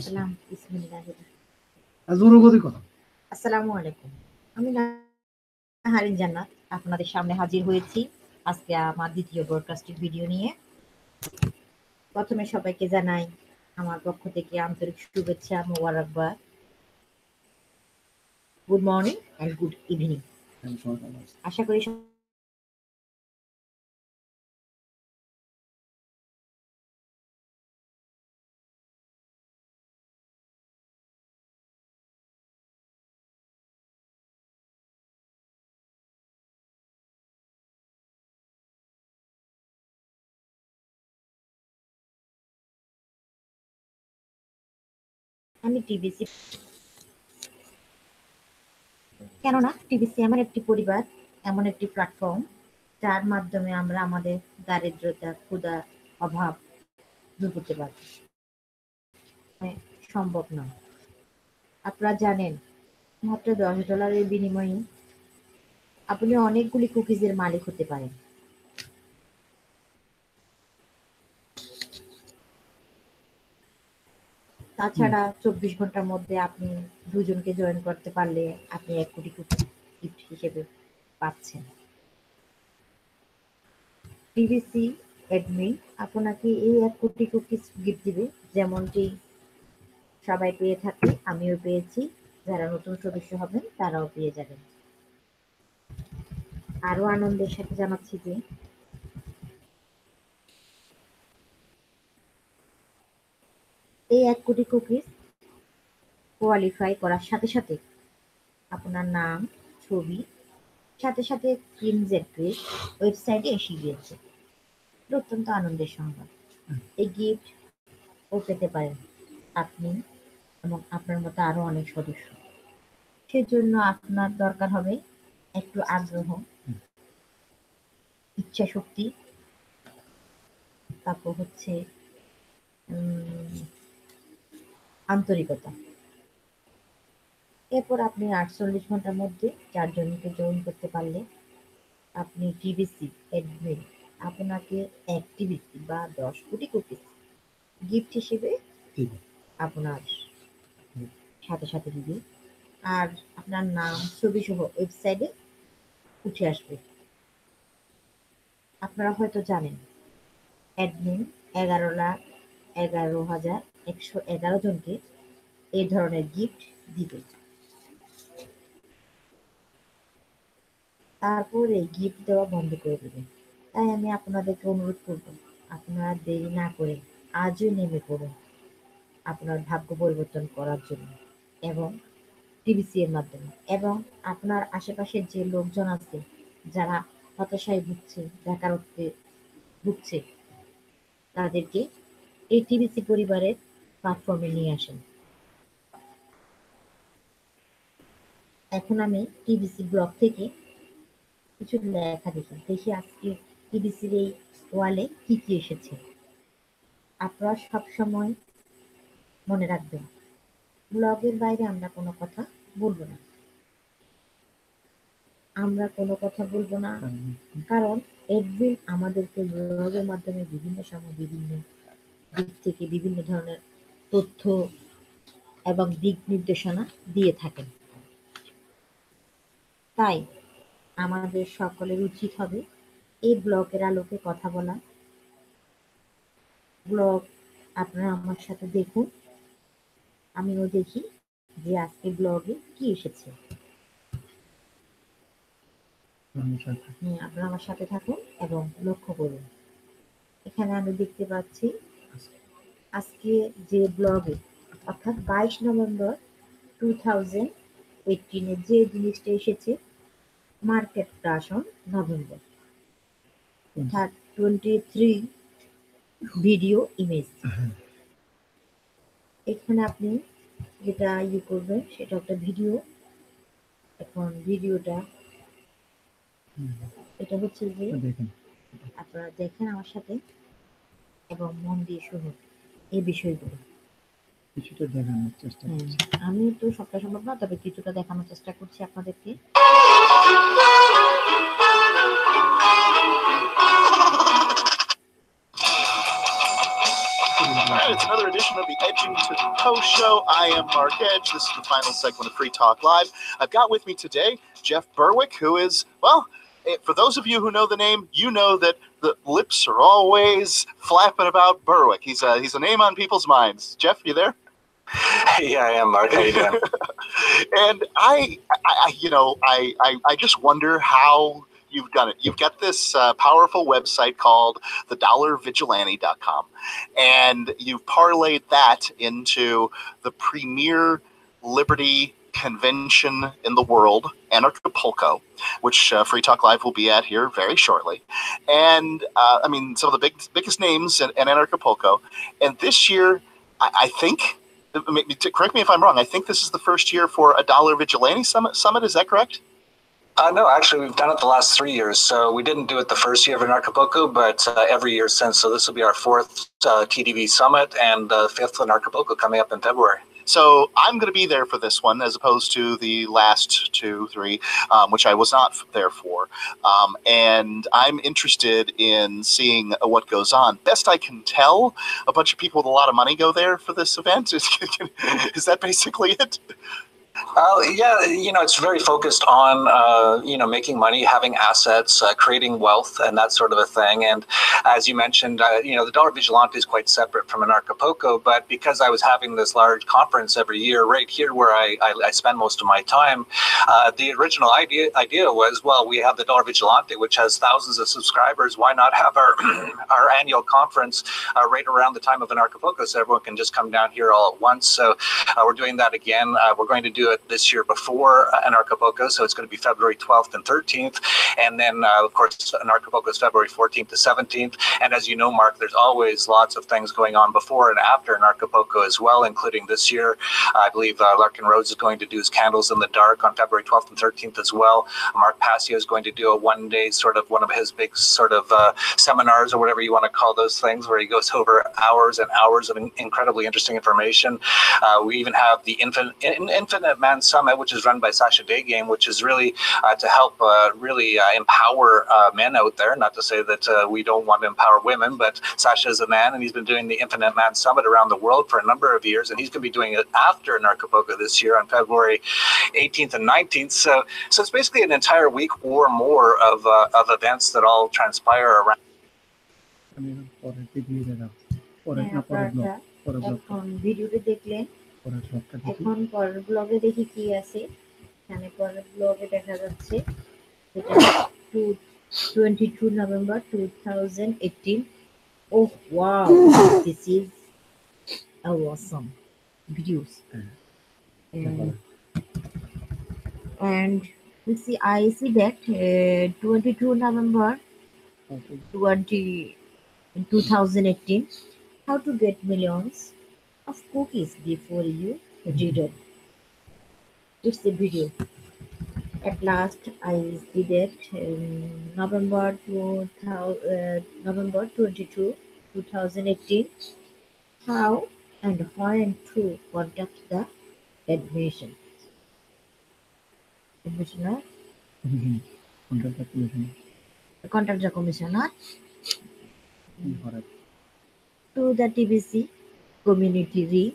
সালাম বিসমিল্লাহ। আসসালামু আলাইকুম। আমি নাহারিন জান্নাত আপনাদের সামনে হাজির হয়েছি আজকে আমার দ্বিতীয় ব্রডকাস্টিং ভিডিও নিয়ে। প্রথমে সবাইকে জানাই আমার পক্ষ থেকে আন্তরিক শুভেচ্ছা, মোবারকবাদ। Good morning and good evening. আশা করি আমি টিবিসি, কেননা টিবিসি এমন একটি পরিবার, এমন একটি প্ল্যাটফর্ম যার মাধ্যমে আমরা আমাদের দারিদ্রতা, ক্ষুধা, অভাব দূর করতে পারি। সম্ভব নয়। আপনারা জানেন মাত্র $10 বিনিময়ে আপনি অনেকগুলি কুকিজের মালিক হতে পারেন। তাছাড়া 24 ঘন্টার মধ্যে আপনি দুজনকে জয়েন করতে পারলে আপনি 1 কোটি কুকিজ গিফট হিসেবে পাচ্ছেন। টিবিসি অ্যাডমিন আপনাকে এই 1 কোটি কুকিজ গিফট দিবে, যেমনটি সবাই পেয়ে থাকে, আমিও পেয়েছি। যারা নতুন সদস্য হবেন তারাও পেয়ে যাবেন। আরো আনন্দের সাথে জানাচ্ছি যে এই 1 কোটি কুকিজ কোয়ালিফাই করার সাথে সাথে আপনার নাম, ছবি সাথে সাথে ক্রিস ওয়েবসাইটে এসে গিয়েছে। অত্যন্ত আনন্দের সংবাদ। এই গিফট ও পেতে পারেন আপনি এবং আপনার মতো আরো অনেক সদস্য। সেজন্য আপনার দরকার হবে একটু আগ্রহ, ইচ্ছা শক্তি, তারপর হচ্ছে আন্তরিকতা। এরপর আপনি 48 ঘন্টার মধ্যে 4 জনকে জয়েন করতে পারলে আপনি টিবিসি অ্যাডমিন আপনাকে 1 টিবিসি বা 10 কোটি কুকিজ গিফট হিসেবে আপনার সাথে সাথে দিবে। আর আপনার নাম, ছবি সহ ওয়েবসাইটে উঠে আসবে। আপনারা হয়তো জানেন অ্যাডমিন 11,11,111 জনকে এই ধরনের গিফট দিবে। তারপর এই গিফট দেওয়া বন্ধ করে দেবে। তাই আমি আপনাদেরকে অনুরোধ করব, আপনারা দেরি না করে আজই নেমে পড়ুন আপনার ভাগ্য পরিবর্তন করার জন্য এবং টিবিসি এর মাধ্যমে। এবং আপনার আশেপাশের যে লোকজন আছে যারা হতাশায় ভুগছে, বেকারত্বে ভুগছে, তাদেরকে এই টিবিসি পরিবারের প্ল্যাটফর্মে নিয়ে আসেন। এখন আমি টিবিসি ব্লগ থেকে কিছু লেখা দেখি আজকে টিবিসির এই ওয়ালে কি কি এসেছে। আপনারা সবসময় মনে রাখবেন, ব্লগের বাইরে আমরা কোনো কথা বলবো না। কারণ এডমিন আমাদেরকে ব্লগের মাধ্যমে বিভিন্ন সময় বিভিন্ন দিক থেকে বিভিন্ন ধরনের তথ্য এবং দিক নির্দেশনা দিয়ে থাকেন। তাই আমাদের সকলের উচিত হবে এই ব্লগের আলোকে কথা বলা। ব্লগ আপনারা আমার সাথে দেখুন, আমিও দেখি যে আজকে ব্লগে কি এসেছে। আপনারা আমার সাথে থাকুন এবং লক্ষ্য করুন। এখানে আমি দেখতে পাচ্ছি আজকে যে ব্লগে অর্থাৎ 22 নভেম্বর 2018 যে জিনিসটা এসেছে, মার্কেট ক্রাশ অন নভেম্বর, অর্থাৎ 23 ভিডিও ইমেজ। এখানে আপনি যেটা করবেন সেটা একটা ভিডিও। এখন ভিডিওটা এটা হচ্ছে যে আপনারা দেখেন আমার সাথে এবং মন দিয়ে শুনুন এই বিষয়গুলো। কিছুটা দেখানোর চেষ্টা করছি। আমি তো সবটা সম্ভব না, তবে কিছুটা দেখানোর চেষ্টা করছি আপনাদেরকে। right, it's another edition of the Edging to the Post Show. I am Mark Edge. This is the final segment of Free Talk Live. I've got with me today Jeff Berwick, who is, well, for those of you who know the name, you know that the lips are always flapping about Berwick. He's a name on people's minds. Jeff, you there? Yeah, I am, Mark. How you doing? And I just wonder how you've done it. You've got this powerful website called thedollarvigilante.com, and you've parlayed that into the premier liberty convention in the world, Anarchapulco, which Free Talk Live will be at here very shortly. And I mean, some of the biggest names in Anarchapulco. And this year, I think, correct me if I'm wrong, I think this is the first year for a Dollar Vigilante Summit. Is that correct? No, actually, we've done it the last 3 years. So we didn't do it the first year of Anarchapulco, but every year since. So this will be our fourth TDV Summit and fifth Anarchapulco coming up in February. So I'm going to be there for this one as opposed to the last 2, 3, which I was not there for. And I'm interested in seeing what goes on. Best I can tell, a bunch of people with a lot of money go there for this event. Is that basically it? Yeah, it's very focused on, making money, having assets, creating wealth, and that sort of a thing. And as you mentioned, the Dollar Vigilante is quite separate from Anarchapulco, but because I was having this large conference every year right here where I spend most of my time, the original idea was, well, we have the Dollar Vigilante, which has thousands of subscribers. Why not have our annual conference right around the time of Anarchapulco so everyone can just come down here all at once? So we're doing that again. We're going to do it this year before Anarchapulco, so it's going to be February 12th and 13th, and then of course Anarchapulco is February 14th to 17th. And as you know, Mark, there's always lots of things going on before and after Anarchapulco as well, including this year. I believe Larkin Rhodes is going to do his Candles in the Dark on February 12th and 13th as well. Mark Passio is going to do a one-day sort of one of his big sort of seminars or whatever you want to call those things, where he goes over hours and hours of incredibly interesting information. We even have the Infinite Man Summit, which is run by Sasha Daygame, which is really to help really empower men out there. Not to say that we don't want to empower women, but Sasha is a man, and he's been doing the Infinite Man Summit around the world for a number of years, and he's going to be doing it after Anarchapulco this year on February 18th and 19th. So it's basically an entire week or more of events that all transpire around. এখন ভিডিওটি দেখলেন, এখন পরের ব্লগে দেখি কি আছে। এখানে পরের ব্লগে দেখা যাচ্ছে এটা 22 November 2018. Oh wow, this is awesome videos. And we see, I see that 22 November 2018, how to get millions of cookies before you read it. It's a video. At last, I see that November 22, 2018, how and when to contact the commissioner. Contact the commissioner to the TBC community read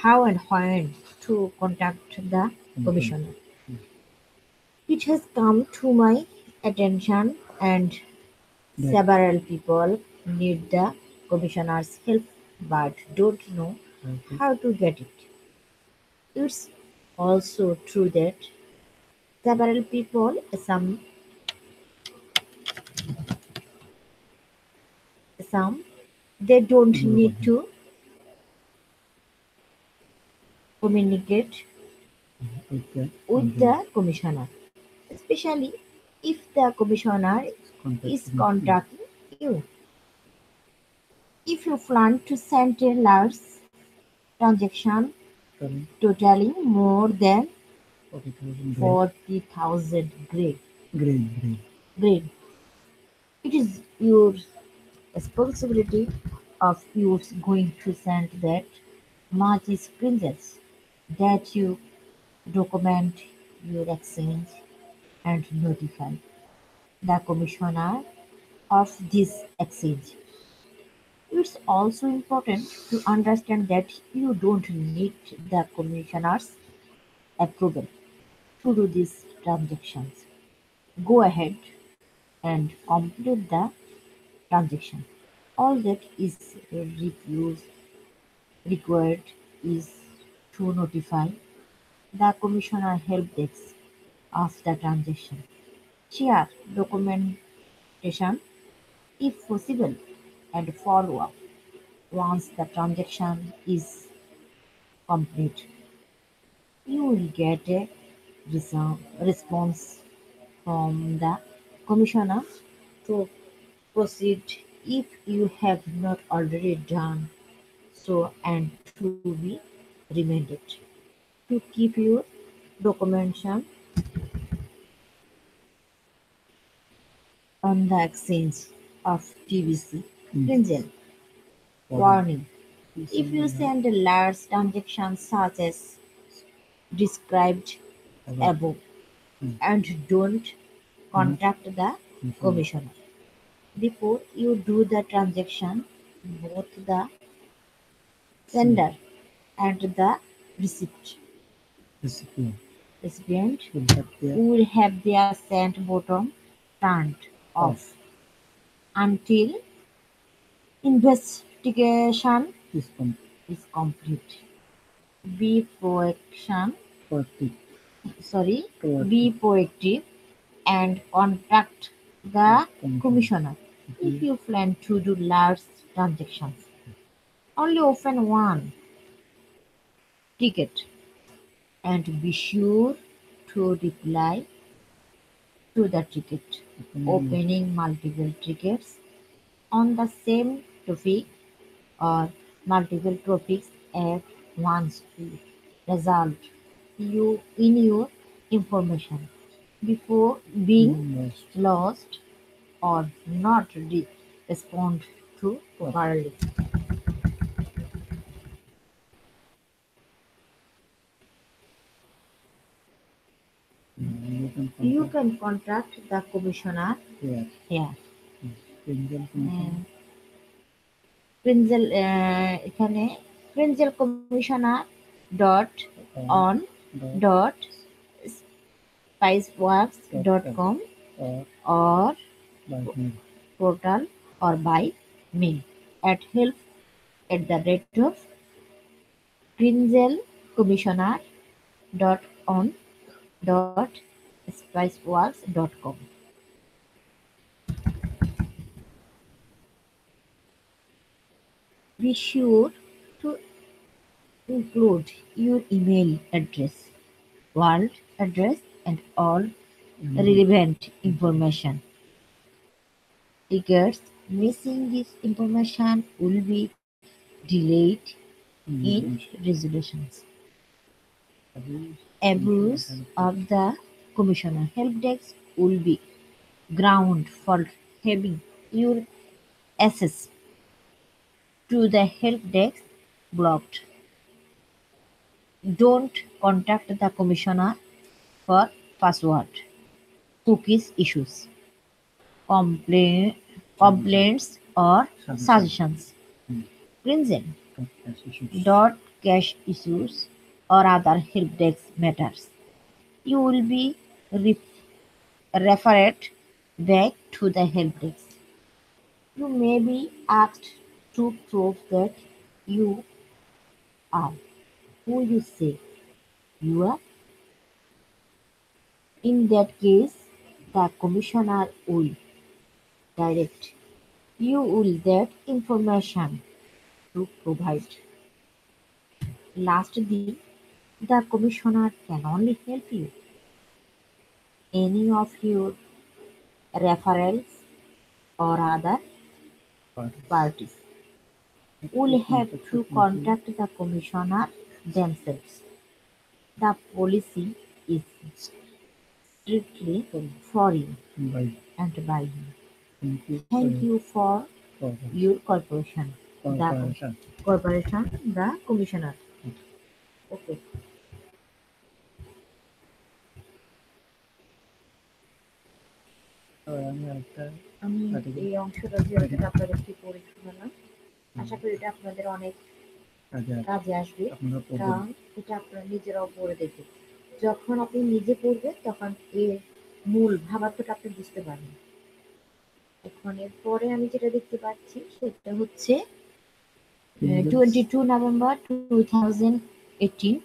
how and when to contact the commissioner. It has come to my attention, and several people need the commissioner's help but don't know how to get it. It's also true that several people, some they don't need to communicate with the commissioner, especially if the commissioner is contacting you. If you plan to send a large transaction totaling more than 40,000 grain, it is your responsibility of yours going to send that much screenshots that you document your exchange and notify the commissioner of this exchange. It's also important to understand that you don't need the commissioner's approval to do these transactions. Go ahead and complete the transaction. All that is required is to notify the commissioner help desk of the transaction. Share documentation if possible and follow up once the transaction is complete. You will get a response from the commissioner to proceed if you have not already done so and to be reminded to keep your documentation on the exchange of TBC. Angel, warning. If you send a large transaction such as described above and don't contact the commissioner before you do the transaction, both the sender and the recipient will have their send button turned off until investigation is complete. Be proaction, be proactive and contact the commissioner if you plan to do large transactions. Only open one ticket and be sure to reply to the ticket. Opening multiple tickets on the same topic or multiple topics at once will result you in your information before being lost or not respond to properly. You can contact the commissioner here. এখানে principal commissioner on spiceworks.com or portal or by mail at help@prinzelcommissioner.on.spiceworks.com. Be sure to include your email address, world address, and all relevant information. Tickets missing this information will be delayed in resolutions. Abuse of the commissioner help desk will be ground for having your access to the help desk blocked. Don't contact the commissioner for password, cookies issues, complaints or suggestions. Crimson dot cash issues or other help desk matters. You will be referred back to the help desk. You may be asked to prove that you are who you say you are. In that case, the commissioner will direct you will that information to provide. Lastly, the commissioner can only help you. Any of your referrals or other parties will have to contact the commissioner themselves. The policy is strictly for you and by you. Thank you for your cooperation. The commissioner. Okay. আমি আরেকটা আমি article এই অংশটা যেহেতু আপনাদেরকে পড়ে শোনালাম, আশা করি এটা আপনাদের অনেক কাজে আসবে, আপনারা পড়বেন। কারণ এটা আপনারা নিজেরাও পড়ে দেখবেন। যখন আপনি নিজে পড়বেন তখন এর মূল ভাবার্থটা আপনি বুঝতে পারবেন। এখন এরপরে আমি যেটা দেখতে পাচ্ছি সেটা হচ্ছে 22 November 2018,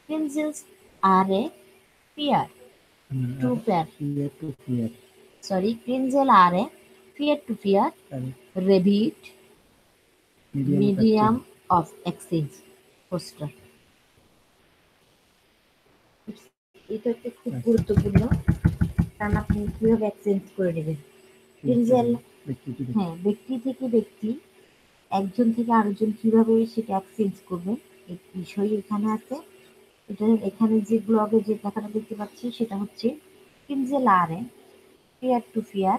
Crimsons are a peer to peer. Crimsons are a peer-to-peer Revit medium of exchange poster. এটা একটা খুব গুরুত্বপূর্ণ, কারণ আপনি কিভাবে এক্সচেঞ্জ করে নেবেন। ক্রিনজেল, হ্যাঁ, ব্যক্তি থেকে ব্যক্তি, একজন থেকে আরেকজন কিভাবে সেটা এক্সচেঞ্জ করবেন এই বিষয় এখানে আছে। এটা এখানে যে ব্লগে যে কথাটা দেখতে পাচ্ছি সেটা হচ্ছে ক্রিনজেল আর a peer to peer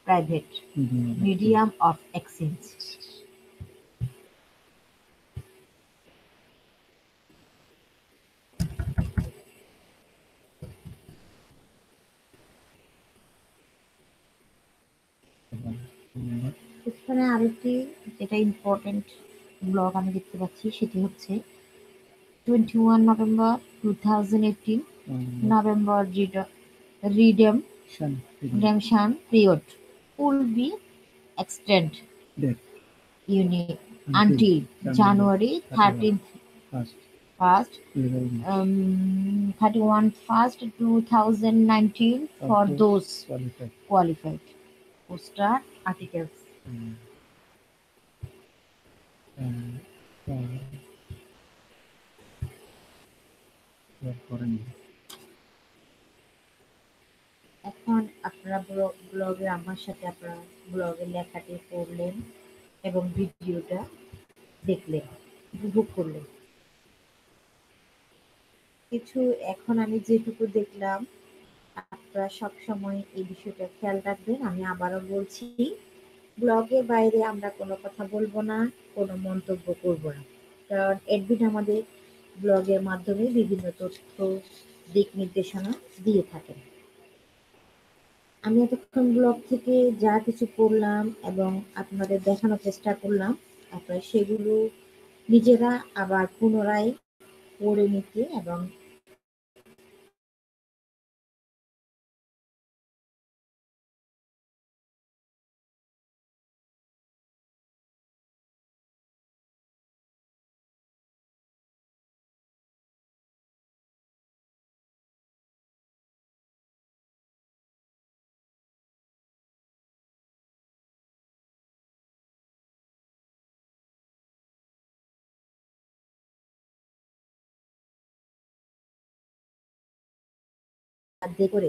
private medium of exchange. এখানে আরেকটি যেটা ইম্পর্টেন্ট ব্লগ আমি দেখতে পাচ্ছি সেটি হচ্ছে 21 November 2018, November redemption period will be extended until January 31st 2019 for those qualified. Poster articles. এখন আপনারা ব্লগে আমার সাথে আপনারা ব্লগের লেখাটি পড়লেন এবং ভিডিওটা দেখলেন, উপভোগ করলেন। কিছু এখন আমি যেটুকু দেখলাম আপনারা সবসময় এই বিষয়টা খেয়াল রাখবেন। আমি আবারও বলছি, ব্লগের বাইরে আমরা কোনো কথা বলবো না, কোনো মন্তব্য করব না, কারণ এডমিন আমাদের ব্লগের মাধ্যমে বিভিন্ন তথ্য দিক নির্দেশনা দিয়ে থাকেন। আমি এতক্ষণ ব্লগ থেকে যা কিছু পড়লাম এবং আপনাদের দেখানোর চেষ্টা করলাম, আপনারা সেগুলো নিজেরা আবার পুনরায় পড়ে নিতে এবং সাহায্য করে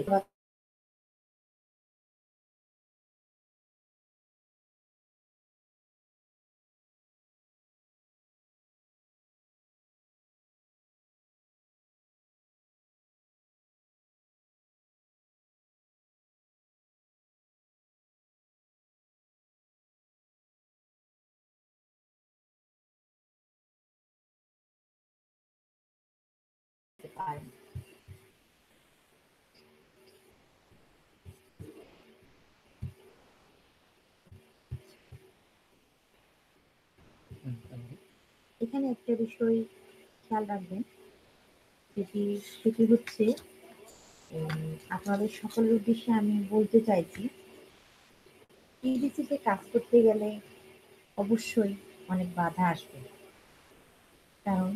পারেন। এখানে একটা বিষয় খেয়াল রাখবেন, সেটি হচ্ছে আপনাদের সকলের উদ্দেশ্যে আমি বলতে চাইছি, টিডিসিতে কাজ করতে গেলে অবশ্যই অনেক বাধা আসবে, কারণ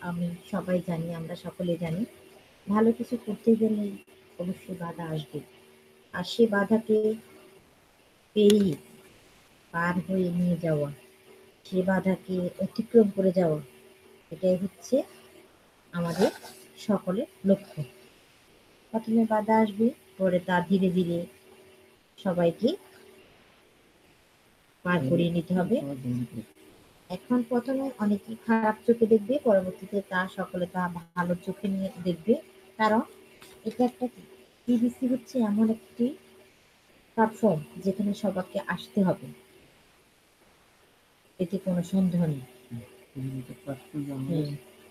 আমি সবাই জানি, আমরা সকলে জানি, ভালো কিছু করতে গেলে অবশ্যই বাধা আসবে, আর সে বাধাকে পেরিয়ে পার হয়ে নিয়ে যাওয়া, সে বাধাকে অতিক্রম করে যাওয়া, এটাই হচ্ছে আমাদের সকলের লক্ষ্য। প্রথমে বাধা আসবে, পরে তা ধীরে ধীরে সবাইকে পার করিয়ে নিতে হবে। এখন প্রথমে অনেকে খারাপ চোখে দেখবে, পরবর্তীতে তা সকলে তা ভালো চোখে নিয়ে দেখবে, কারণ এটা একটা টিবিসি হচ্ছে এমন একটি প্ল্যাটফর্ম যেখানে সবাইকে আসতে হবে, এতে কোনো সন্দেহ নেই।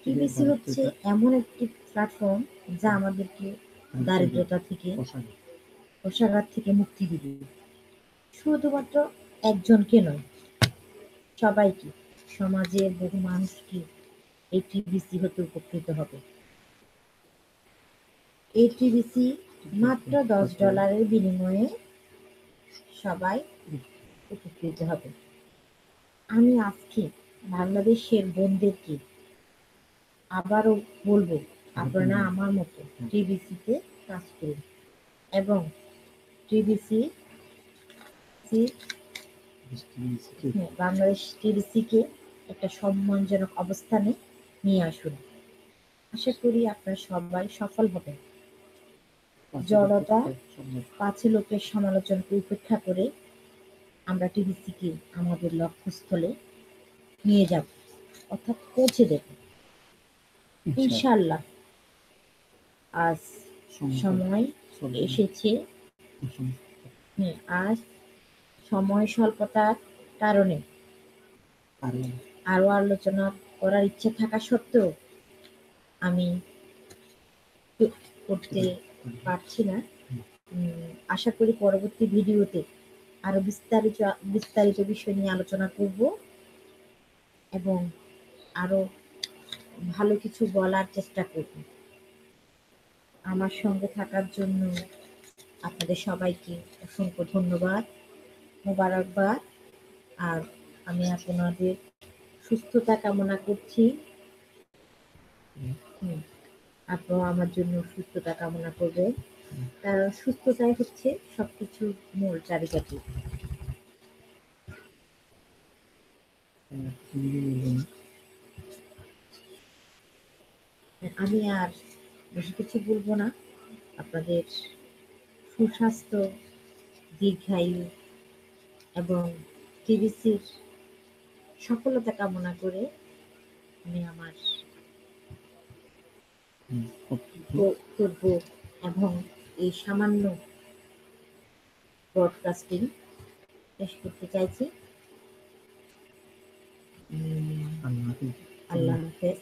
টিবিসি হচ্ছে এমন একটি প্ল্যাটফর্ম যা আমাদেরকে দারিদ্রতা থেকে রোষাঘাত থেকে মুক্তি দিবে। শুধুমাত্র একজনকে নয়, সবাইকে, সমাজের বহু মানুষকে এই টিবিসি হতে উপকৃত হবে। এই টিবিসি মাত্র $10 বিনিময়ে সবাই উপকৃত হবে। আমি আজকে বাংলাদেশের বোনদেরকে আবারও বলবো, আপনারা আমার মতো টিবিসিতে কাজ করুন এবং টিবিসি বাংলাদেশ টিবিসিকে একটা সম্মানজনক অবস্থানে নিয়ে আসুন। আশা করি আপনারা সবাই সফল হবেন। জড়তা, 5 লোকের সমালোচনাকে উপেক্ষা করে আমরা টিবিসিকে আমাদের লক্ষ্যস্থলে নিয়ে যাব, অর্থাৎ পৌঁছে দেব ইনশাআল্লাহ। আজ সময় এসেছে, আজ সময় স্বল্পতার কারণে আরো আলোচনা করার ইচ্ছে থাকা সত্ত্বেও আমি করতে পারছি না। আশা করি পরবর্তী ভিডিওতে আরো বিস্তারিত বিষয় নিয়ে আলোচনা করব এবং আরো ভালো কিছু বলার চেষ্টা করব। আমার সঙ্গে থাকার জন্য আপনাদের সবাইকে অসংখ্য ধন্যবাদ, মোবারকবাদ। আর আমি আপনাদের সুস্থতা কামনা করছি। আপনারা আমার জন্য সুস্থতা কামনা করবেন, কারণ সুস্থতাই হচ্ছে সবকিছুর মূল চাবিকাঠি। আমি আর বেশি কিছু বলবো না। আপনাদের সুস্বাস্থ্য, দীর্ঘায়ু এবং টিবিসির সফলতা কামনা করে আমি আমার বক্তব্য এবং এই সামান্য ব্রডকাস্টিং শেষ করতে চাইছি। আল্লাহ হাফেজ।